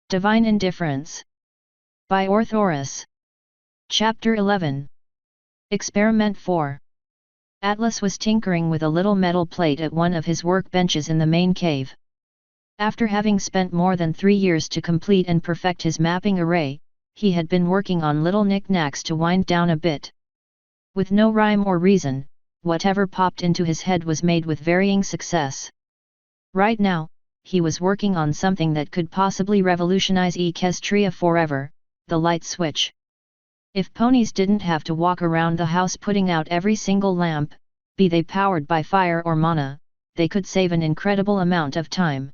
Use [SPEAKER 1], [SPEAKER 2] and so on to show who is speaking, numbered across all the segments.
[SPEAKER 1] Divine Indifference. By Orthoris. Chapter 11. Experiment 4. Atlas was tinkering with a little metal plate at one of his workbenches in the main cave. After having spent more than 3 years to complete and perfect his mapping array, he had been working on little knickknacks to wind down a bit. With no rhyme or reason, whatever popped into his head was made with varying success. Right now, he was working on something that could possibly revolutionize Equestria forever, the light switch. If ponies didn't have to walk around the house putting out every single lamp, be they powered by fire or mana, they could save an incredible amount of time.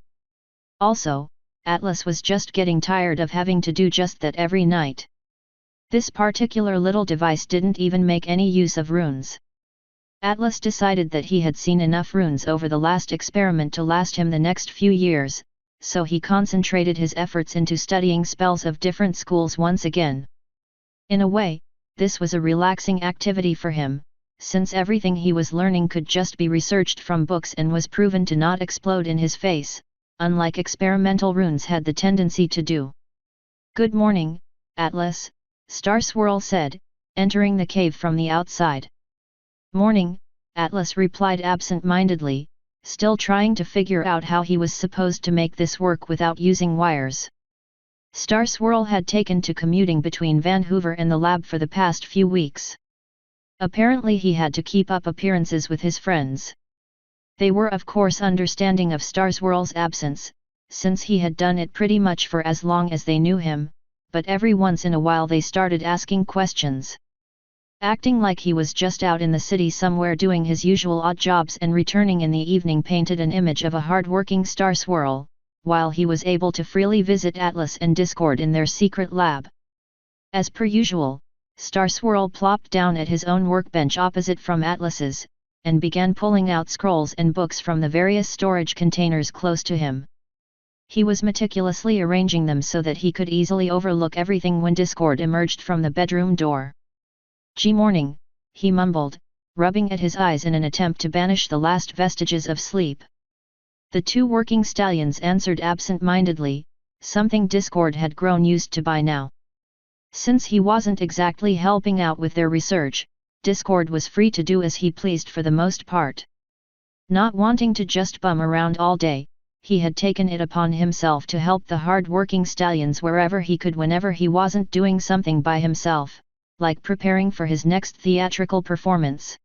[SPEAKER 1] Also, Atlas was just getting tired of having to do just that every night. This particular little device didn't even make any use of runes. Atlas decided that he had seen enough runes over the last experiment to last him the next few years, so he concentrated his efforts into studying spells of different schools once again. In a way, this was a relaxing activity for him, since everything he was learning could just be researched from books and was proven to not explode in his face, unlike experimental runes had the tendency to do. "Good morning, Atlas," Star Swirl said, entering the cave from the outside. "Morning," Atlas replied absent-mindedly, still trying to figure out how he was supposed to make this work without using wires. Star Swirl had taken to commuting between Vancouver and the lab for the past few weeks. Apparently he had to keep up appearances with his friends. They were of course understanding of Star Swirl's absence, since he had done it pretty much for as long as they knew him, but every once in a while they started asking questions. Acting like he was just out in the city somewhere doing his usual odd jobs and returning in the evening painted an image of a hard-working Star Swirl, while he was able to freely visit Atlas and Discord in their secret lab. As per usual, Star Swirl plopped down at his own workbench opposite from Atlas's, and began pulling out scrolls and books from the various storage containers close to him. He was meticulously arranging them so that he could easily overlook everything when Discord emerged from the bedroom door. "Gee morning," he mumbled, rubbing at his eyes in an attempt to banish the last vestiges of sleep. The two working stallions answered absent-mindedly, something Discord had grown used to by now. Since he wasn't exactly helping out with their research, Discord was free to do as he pleased for the most part. Not wanting to just bum around all day, he had taken it upon himself to help the hard-working stallions wherever he could whenever he wasn't doing something by himself, like preparing for his next theatrical performance.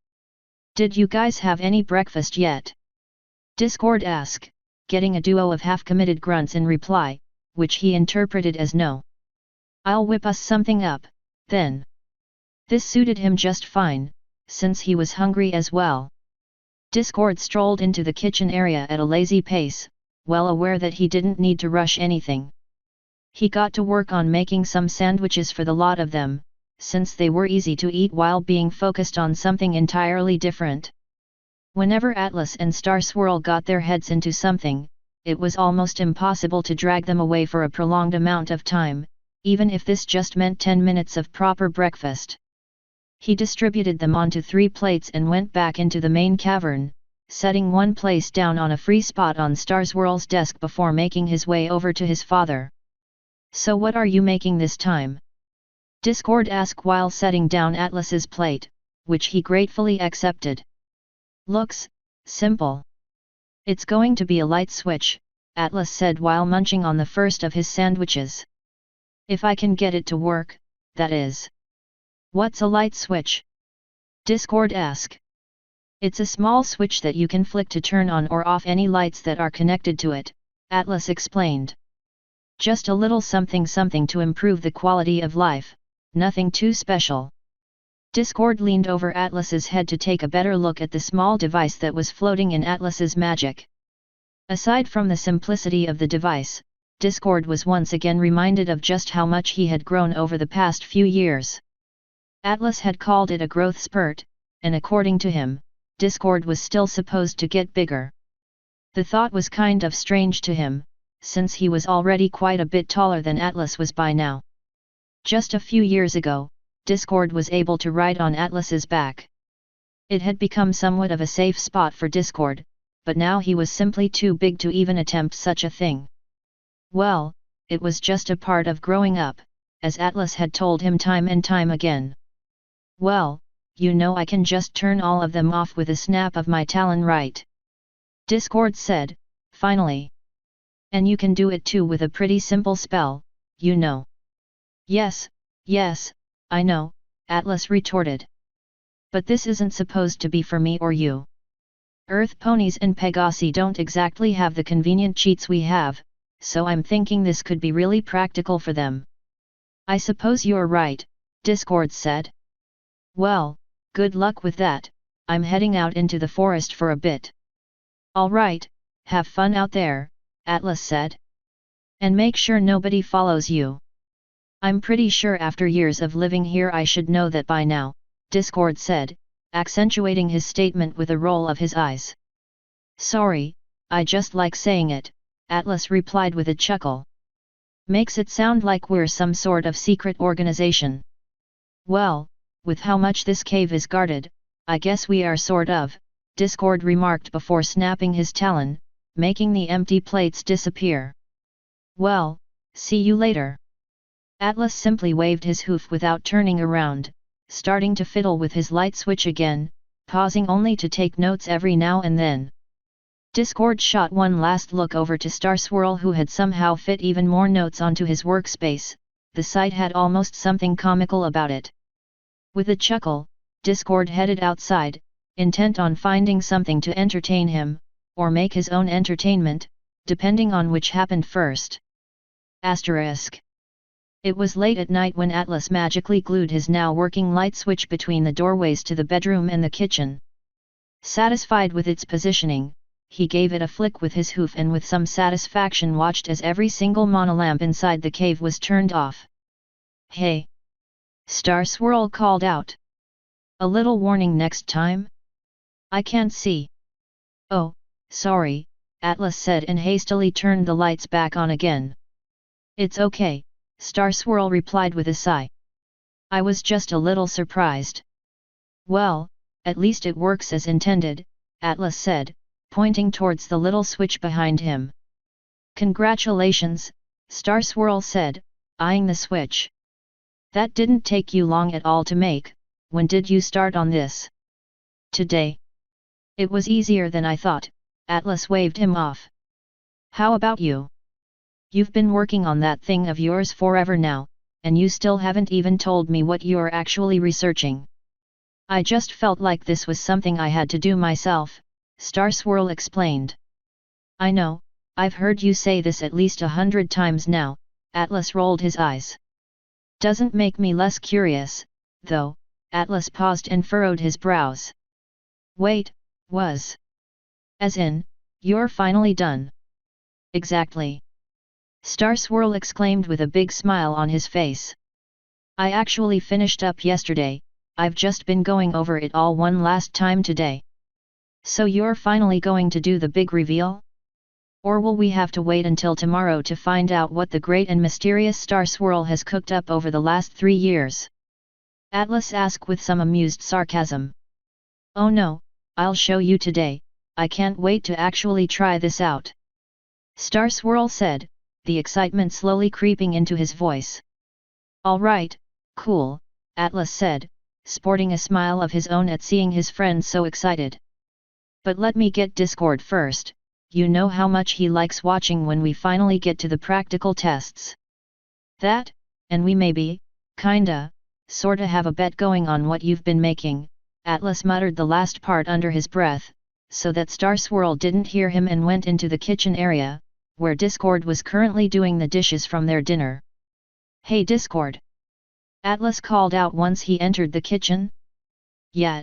[SPEAKER 1] "Did you guys have any breakfast yet?" Discord asked, getting a duo of half-committed grunts in reply, which he interpreted as no. "I'll whip us something up, then." This suited him just fine, since he was hungry as well. Discord strolled into the kitchen area at a lazy pace, well aware that he didn't need to rush anything. He got to work on making some sandwiches for the lot of them, since they were easy to eat while being focused on something entirely different. Whenever Atlas and Star Swirl got their heads into something, it was almost impossible to drag them away for a prolonged amount of time, even if this just meant 10 minutes of proper breakfast. He distributed them onto 3 plates and went back into the main cavern, setting one place down on a free spot on Star Swirl's desk before making his way over to his father. "So what are you making this time?" Discord asked while setting down Atlas's plate, which he gratefully accepted. "Looks simple. It's going to be a light switch," Atlas said while munching on the first of his sandwiches. "If I can get it to work, that is." "What's a light switch?" Discord asked. "It's a small switch that you can flick to turn on or off any lights that are connected to it," Atlas explained. "Just a little something to improve the quality of life. Nothing too special." Discord leaned over Atlas's head to take a better look at the small device that was floating in Atlas's magic. Aside from the simplicity of the device, Discord was once again reminded of just how much he had grown over the past few years. Atlas had called it a growth spurt, and according to him, Discord was still supposed to get bigger. The thought was kind of strange to him, since he was already quite a bit taller than Atlas was by now. Just a few years ago, Discord was able to ride on Atlas's back. It had become somewhat of a safe spot for Discord, but now he was simply too big to even attempt such a thing. "Well, it was just a part of growing up, as Atlas had told him time and time again. Well, you know I can just turn all of them off with a snap of my talon, right? Discord said, finally. And you can do it too with a pretty simple spell, you know. Yes, I know, Atlas retorted. But this isn't supposed to be for me or you. Earth ponies and Pegasi don't exactly have the convenient cheats we have, so I'm thinking this could be really practical for them. I suppose you're right, Discord said. Well, good luck with that, I'm heading out into the forest for a bit. Alright, have fun out there, Atlas said. And make sure nobody follows you. I'm pretty sure after years of living here I should know that by now, Discord said, accentuating his statement with a roll of his eyes. Sorry, I just like saying it, Atlas replied with a chuckle. Makes it sound like we're some sort of secret organization. Well, with how much this cave is guarded, I guess we are sort of, Discord remarked before snapping his talon, making the empty plates disappear. Well, see you later. Atlas simply waved his hoof without turning around, starting to fiddle with his light switch again, pausing only to take notes every now and then. Discord shot one last look over to Star Swirl, who had somehow fit even more notes onto his workspace. The sight had almost something comical about it. With a chuckle, Discord headed outside, intent on finding something to entertain him, or make his own entertainment, depending on which happened first. Asterisk. It was late at night when Atlas magically glued his now working light switch between the doorways to the bedroom and the kitchen. Satisfied with its positioning, he gave it a flick with his hoof and with some satisfaction watched as every single monolamp inside the cave was turned off. Hey! Star Swirl called out. A little warning next time? I can't see. Oh, sorry, Atlas said and hastily turned the lights back on again. It's okay, Star Swirl replied with a sigh. I was just a little surprised. Well, at least it works as intended, Atlas said, pointing towards the little switch behind him. Congratulations, Star Swirl said, eyeing the switch. That didn't take you long at all to make. When did you start on this? Today. It was easier than I thought, Atlas waved him off. How about you? You've been working on that thing of yours forever now, and you still haven't even told me what you're actually researching. I just felt like this was something I had to do myself, Star Swirl explained. I know, I've heard you say this at least 100 times now, Atlas rolled his eyes. Doesn't make me less curious, though, Atlas paused and furrowed his brows. Wait, was? As in, you're finally done? Exactly. Star Swirl exclaimed with a big smile on his face. I actually finished up yesterday, I've just been going over it all one last time today. So you're finally going to do the big reveal? Or will we have to wait until tomorrow to find out what the great and mysterious Star Swirl has cooked up over the last 3 years? Atlas asked with some amused sarcasm. Oh no, I'll show you today, I can't wait to actually try this out. Star Swirl said, the excitement slowly creeping into his voice. Alright, cool, Atlas said, sporting a smile of his own at seeing his friend so excited. But let me get Discord first, you know how much he likes watching when we finally get to the practical tests. That, and we maybe, kinda, sorta have a bet going on what you've been making, Atlas muttered the last part under his breath, so that Star Swirl didn't hear him and went into the kitchen area, where Discord was currently doing the dishes from their dinner. Hey Discord! Atlas called out once he entered the kitchen. Yeah.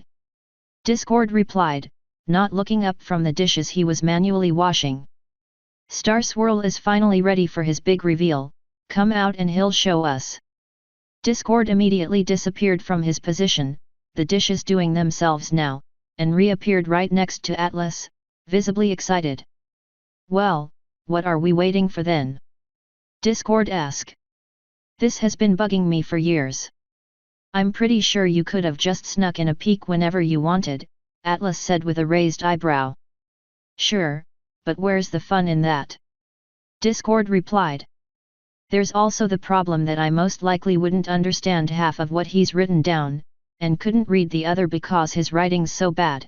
[SPEAKER 1] Discord replied, not looking up from the dishes he was manually washing. Star Swirl is finally ready for his big reveal, come out and he'll show us. Discord immediately disappeared from his position, the dishes doing themselves now, and reappeared right next to Atlas, visibly excited. Well, what are we waiting for then? Discord asked. This has been bugging me for years. I'm pretty sure you could have just snuck in a peek whenever you wanted, Atlas said with a raised eyebrow. Sure, but where's the fun in that? Discord replied. There's also the problem that I most likely wouldn't understand half of what he's written down, and couldn't read the other because his writing's so bad.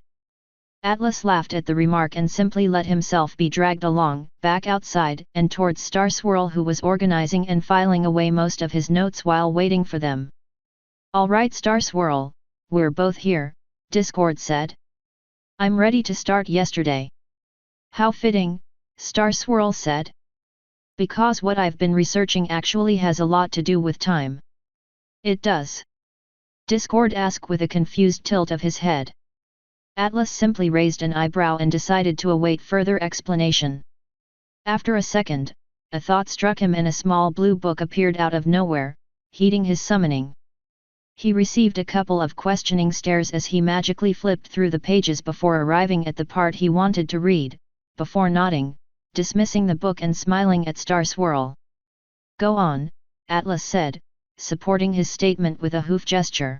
[SPEAKER 1] Atlas laughed at the remark and simply let himself be dragged along, back outside and towards Star Swirl, who was organizing and filing away most of his notes while waiting for them. "All right, Star Swirl, we're both here," Discord said. "I'm ready to start yesterday." "How fitting," Star Swirl said. "Because what I've been researching actually has a lot to do with time." "It does?" Discord asked with a confused tilt of his head. Atlas simply raised an eyebrow and decided to await further explanation. After a second, a thought struck him and a small blue book appeared out of nowhere, heeding his summoning. He received a couple of questioning stares as he magically flipped through the pages before arriving at the part he wanted to read, before nodding, dismissing the book and smiling at Star Swirl. "Go on," Atlas said, supporting his statement with a hoof gesture.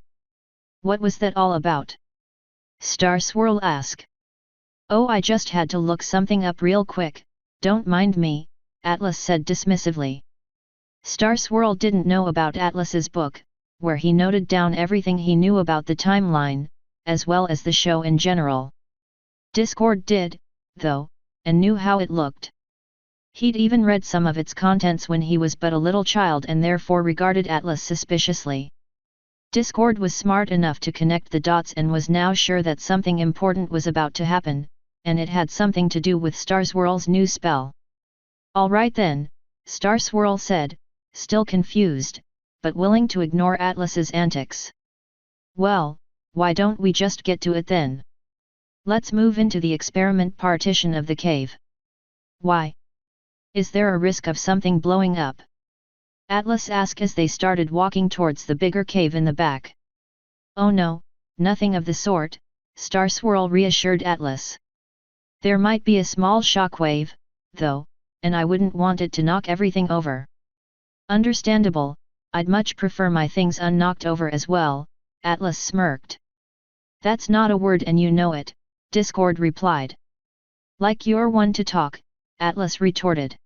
[SPEAKER 1] "What was that all about?" Star Swirl asked. "Oh, I just had to look something up real quick, don't mind me," Atlas said dismissively. Star Swirl didn't know about Atlas's book, where he noted down everything he knew about the timeline, as well as the show in general. Discord did, though, and knew how it looked. He'd even read some of its contents when he was but a little child and therefore regarded Atlas suspiciously. Discord was smart enough to connect the dots and was now sure that something important was about to happen, and it had something to do with Star Swirl's new spell. "All right then," Star Swirl said, still confused, but willing to ignore Atlas's antics. "Well, why don't we just get to it then? Let's move into the experiment partition of the cave." "Why? Is there a risk of something blowing up?" Atlas asked as they started walking towards the bigger cave in the back. "Oh no, nothing of the sort," Star Swirl reassured Atlas. "There might be a small shockwave, though, and I wouldn't want it to knock everything over." "Understandable, I'd much prefer my things unknocked over as well," Atlas smirked. "That's not a word and you know it," Discord replied. "Like you're one to talk," Atlas retorted.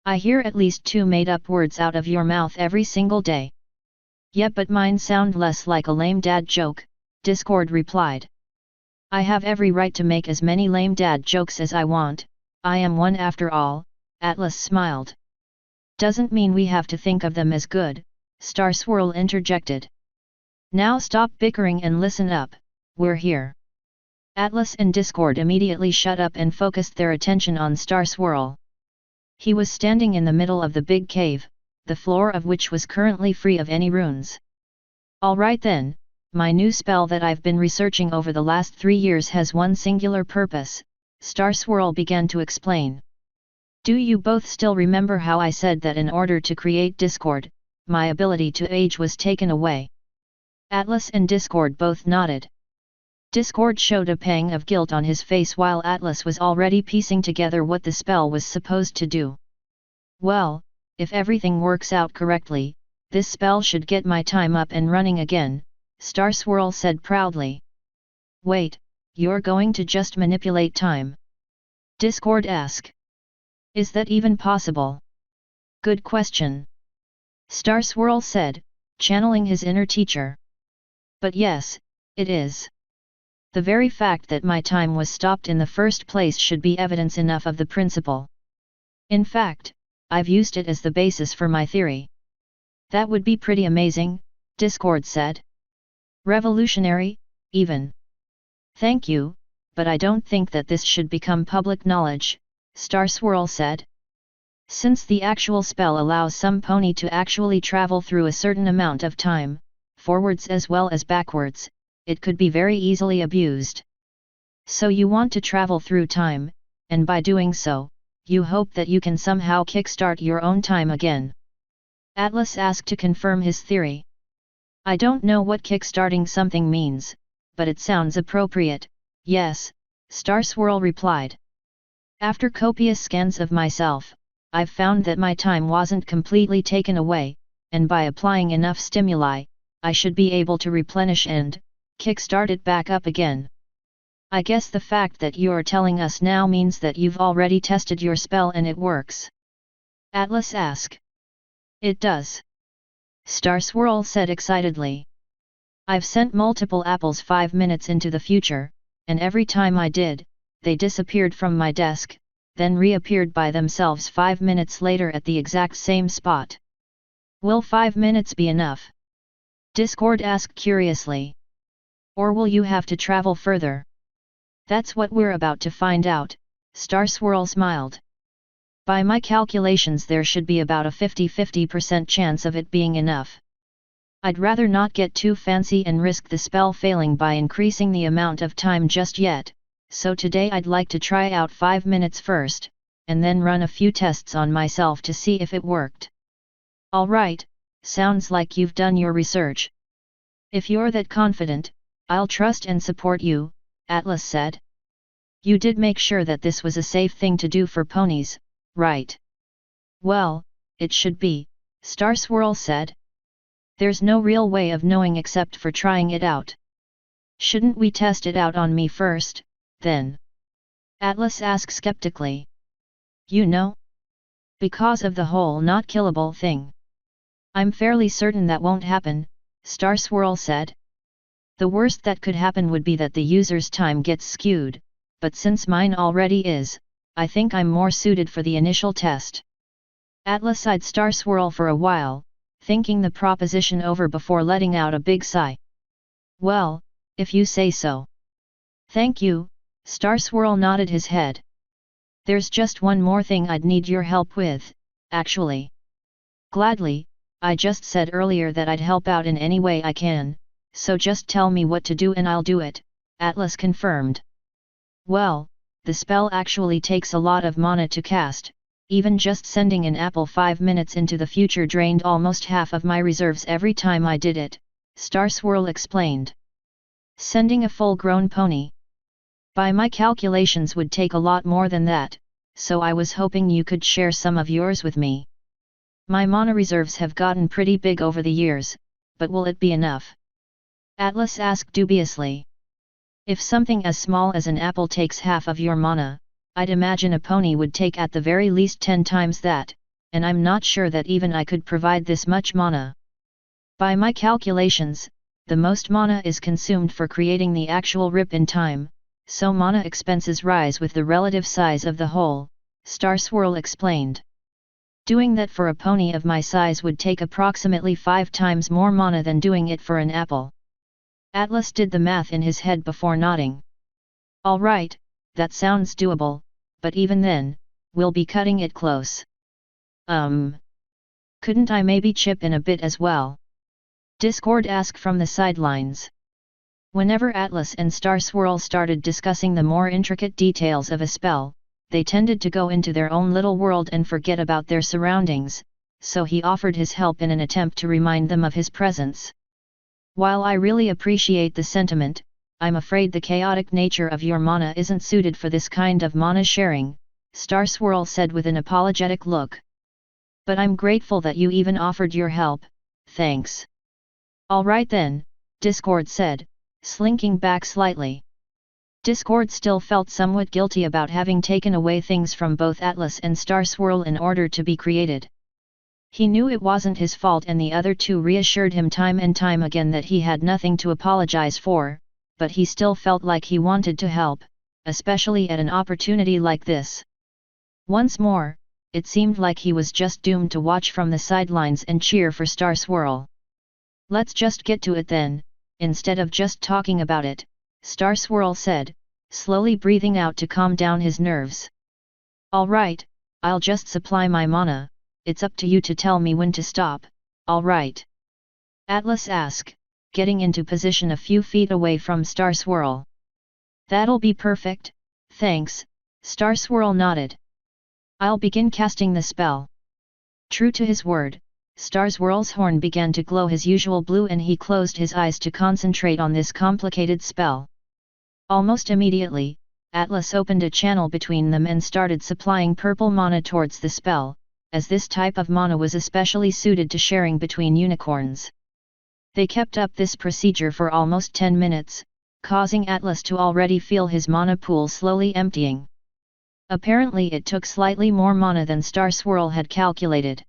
[SPEAKER 1] "I hear at least 2 made-up words out of your mouth every single day." "Yeah, but mine sound less like a lame dad joke," Discord replied. "I have every right to make as many lame dad jokes as I want, I am one after all," Atlas smiled. "Doesn't mean we have to think of them as good," Star Swirl interjected. "Now stop bickering and listen up, we're here." Atlas and Discord immediately shut up and focused their attention on Star Swirl. He was standing in the middle of the big cave, the floor of which was currently free of any runes. "All right then, my new spell that I've been researching over the last 3 years has one singular purpose," Star Swirl began to explain. "Do you both still remember how I said that in order to create discord, my ability to age was taken away?" Atlas and Discord both nodded. Discord showed a pang of guilt on his face while Atlas was already piecing together what the spell was supposed to do. "Well, if everything works out correctly, this spell should get my time up and running again," Star Swirl said proudly. "Wait, you're going to just manipulate time?" Discord asked. "Is that even possible?" "Good question," Star Swirl said, channeling his inner teacher. "But yes, it is. The very fact that my time was stopped in the first place should be evidence enough of the principle. In fact, I've used it as the basis for my theory." "That would be pretty amazing," Discord said. "Revolutionary, even." "Thank you, but I don't think that this should become public knowledge," Star Swirl said. "Since the actual spell allows some pony to actually travel through a certain amount of time, forwards as well as backwards, it could be very easily abused. So you want to travel through time, and by doing so, you hope that you can somehow kickstart your own time again?" Atlas asked to confirm his theory. "I don't know what kickstarting something means, but it sounds appropriate, yes," Star Swirl replied. "After copious scans of myself, I've found that my time wasn't completely taken away, and by applying enough stimuli, I should be able to replenish and kickstart it back up again." "I guess the fact that you're telling us now means that you've already tested your spell and it works?" Atlas asked. It does. Star Swirl said excitedly. I've sent multiple apples 5 minutes into the future, and every time I did, they disappeared from my desk, then reappeared by themselves 5 minutes later at the exact same spot. Will 5 minutes be enough? Discord asked curiously. Or will you have to travel further? That's what we're about to find out, Star Swirl smiled. By my calculations there should be about a 50-50% chance of it being enough. I'd rather not get too fancy and risk the spell failing by increasing the amount of time just yet, so today I'd like to try out 5 minutes first, and then run a few tests on myself to see if it worked. Alright, sounds like you've done your research. If you're that confident, I'll trust and support you, Atlas said. You did make sure that this was a safe thing to do for ponies, right? Well, it should be, Star Swirl said. There's no real way of knowing except for trying it out. Shouldn't we test it out on me first, then? Atlas asked skeptically. You know? Because of the whole not killable thing. I'm fairly certain that won't happen, Star Swirl said. The worst that could happen would be that the user's time gets skewed, but since mine already is, I think I'm more suited for the initial test. Atlas eyed Star Swirl for a while, thinking the proposition over before letting out a big sigh. Well, if you say so. Thank you, Star Swirl nodded his head. There's just one more thing I'd need your help with, actually. Gladly, I just said earlier that I'd help out in any way I can, so just tell me what to do and I'll do it, Atlas confirmed. Well, the spell actually takes a lot of mana to cast. Even just sending an apple 5 minutes into the future drained almost half of my reserves every time I did it, Star Swirl explained. Sending a full-grown pony. By my calculations would take a lot more than that, so I was hoping you could share some of yours with me. My mana reserves have gotten pretty big over the years, but will it be enough? Atlas asked dubiously. If something as small as an apple takes half of your mana, I'd imagine a pony would take at the very least 10 times that, and I'm not sure that even I could provide this much mana. By my calculations, the most mana is consumed for creating the actual rip in time, so mana expenses rise with the relative size of the whole, Star Swirl explained. Doing that for a pony of my size would take approximately 5 times more mana than doing it for an apple. Atlas did the math in his head before nodding. Alright, that sounds doable, but even then, we'll be cutting it close. Couldn't I maybe chip in a bit as well? Discord asked from the sidelines. Whenever Atlas and Star Swirl started discussing the more intricate details of a spell, they tended to go into their own little world and forget about their surroundings, so he offered his help in an attempt to remind them of his presence. While I really appreciate the sentiment, I'm afraid the chaotic nature of your mana isn't suited for this kind of mana sharing, Star Swirl said with an apologetic look. But I'm grateful that you even offered your help, thanks. Alright then, Discord said, slinking back slightly. Discord still felt somewhat guilty about having taken away things from both Atlas and Star Swirl in order to be created. He knew it wasn't his fault and the other two reassured him time and time again that he had nothing to apologize for, but he still felt like he wanted to help, especially at an opportunity like this. Once more, it seemed like he was just doomed to watch from the sidelines and cheer for Star Swirl. Let's just get to it then, instead of just talking about it, Star Swirl said, slowly breathing out to calm down his nerves. Alright, I'll just supply my mana, it's up to you to tell me when to stop, alright? Atlas asked, getting into position a few feet away from Star Swirl. That'll be perfect, thanks, Star Swirl nodded. I'll begin casting the spell. True to his word, Star Swirl's horn began to glow his usual blue and he closed his eyes to concentrate on this complicated spell. Almost immediately, Atlas opened a channel between them and started supplying purple mana towards the spell, as this type of mana was especially suited to sharing between unicorns. They kept up this procedure for almost 10 minutes, causing Atlas to already feel his mana pool slowly emptying. Apparently it took slightly more mana than Star Swirl had calculated.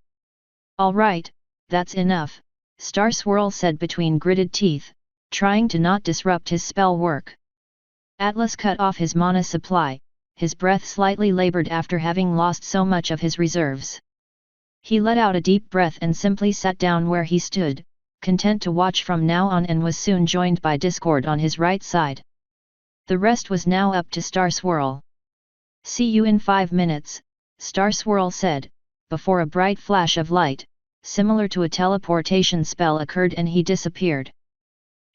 [SPEAKER 1] Alright, that's enough, Star Swirl said between gritted teeth, trying to not disrupt his spell work. Atlas cut off his mana supply, his breath slightly labored after having lost so much of his reserves. He let out a deep breath and simply sat down where he stood, content to watch from now on, and was soon joined by Discord on his right side. The rest was now up to Star Swirl. See you in 5 minutes, Star Swirl said, before a bright flash of light, similar to a teleportation spell, occurred and he disappeared.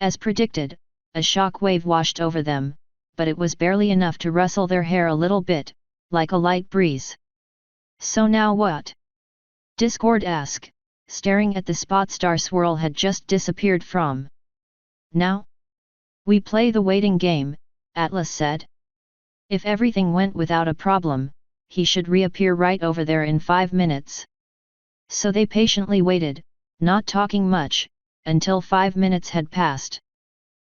[SPEAKER 1] As predicted, a shock wave washed over them, but it was barely enough to rustle their hair a little bit, like a light breeze. So now what? Discord asked, staring at the spot Star Swirl had just disappeared from. Now? We play the waiting game, Atlas said. If everything went without a problem, he should reappear right over there in 5 minutes. So they patiently waited, not talking much, until 5 minutes had passed.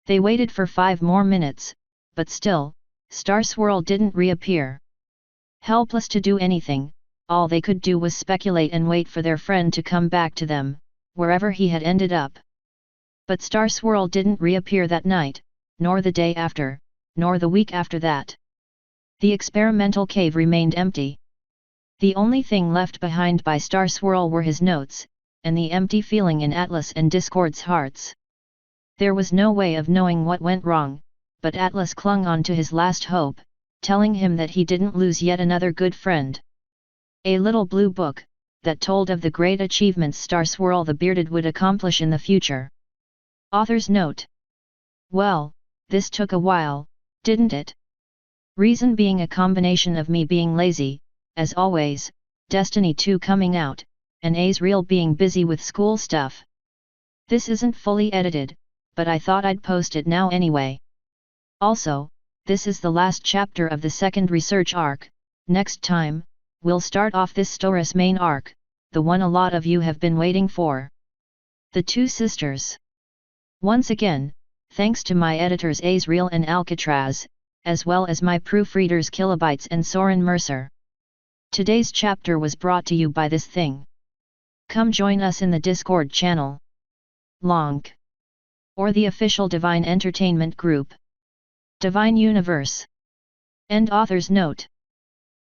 [SPEAKER 1] They waited for 5 more minutes, but still, Star Swirl didn't reappear. Helpless to do anything, all they could do was speculate and wait for their friend to come back to them, wherever he had ended up. But Star Swirl didn't reappear that night, nor the day after, nor the week after that. The experimental cave remained empty. The only thing left behind by Star Swirl were his notes, and the empty feeling in Atlas and Discord's hearts. There was no way of knowing what went wrong, but Atlas clung on to his last hope, telling him that he didn't lose yet another good friend. A little blue book, that told of the great achievements Star Swirl the Bearded would accomplish in the future. Author's note. Well, this took a while, didn't it? Reason being a combination of me being lazy, as always, Destiny 2 coming out, and Azrael being busy with school stuff. This isn't fully edited, but I thought I'd post it now anyway. Also, this is the last chapter of the second research arc. Next time, we'll start off this story's main arc, the one a lot of you have been waiting for. The Two Sisters. Once again, thanks to my editors Azrael and Alcatraz, as well as my proofreaders Kilobytes and Soren Mercer. Today's chapter was brought to you by this thing. Come join us in the Discord channel. Lonk. Or the official Divine Entertainment Group. Divine Universe. End author's note.